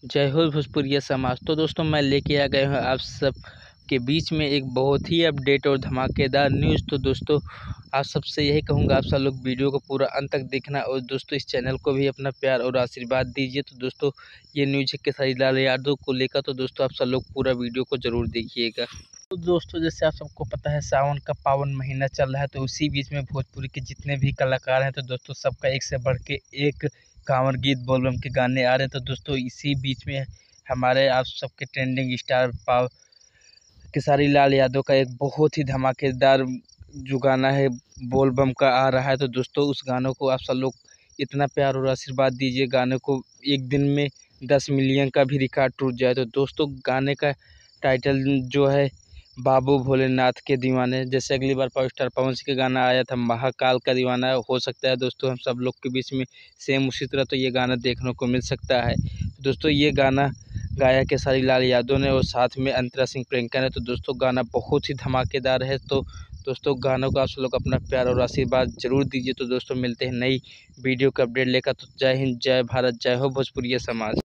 जय हो भोजपुरिया समाज। तो दोस्तों मैं लेके आ गए हूँ आप सब के बीच में एक बहुत ही अपडेट और धमाकेदार न्यूज़। तो दोस्तों आप सबसे यही कहूँगा, आप सब लोग वीडियो को पूरा अंत तक देखना और दोस्तों इस चैनल को भी अपना प्यार और आशीर्वाद दीजिए। तो दोस्तों ये न्यूज़ है खेसारी लाल यादव को लेकर, तो दोस्तों आप सब लोग पूरा वीडियो को ज़रूर देखिएगा। तो दोस्तों जैसे आप सबको पता है सावन का पावन महीना चल रहा है, तो उसी बीच में भोजपुरी के जितने भी कलाकार हैं तो दोस्तों सबका एक से बढ़ के एक कांवर गीत बोलबम के गाने आ रहे हैं। तो दोस्तों इसी बीच में हमारे आप सबके ट्रेंडिंग स्टार पाव खेसारी लाल यादव का एक बहुत ही धमाकेदार जो गाना है बोलबम का आ रहा है। तो दोस्तों उस गानों को आप सब लोग इतना प्यार और आशीर्वाद दीजिए, गाने को एक दिन में 10 मिलियन का भी रिकॉर्ड टूट जाए। तो दोस्तों गाने का टाइटल जो है बाबू भोलेनाथ के दीवाने, जैसे अगली बार पावर स्टार पवन सिंह का गाना आया था महाकाल का दीवाना, हो सकता है दोस्तों हम सब लोग के बीच में सेम उसी तरह तो ये गाना देखने को मिल सकता है। दोस्तों ये गाना गाया खेसारी लाल यादव ने और साथ में अंतरा सिंह प्रियंका ने। तो दोस्तों गाना बहुत ही धमाकेदार है। तो दोस्तों गानों का आप सब लोग अपना प्यार और आशीर्वाद जरूर दीजिए। तो दोस्तों मिलते हैं नई वीडियो का अपडेट लेकर। तो जय हिंद, जय भारत, जय हो भोजपुरिया समाज।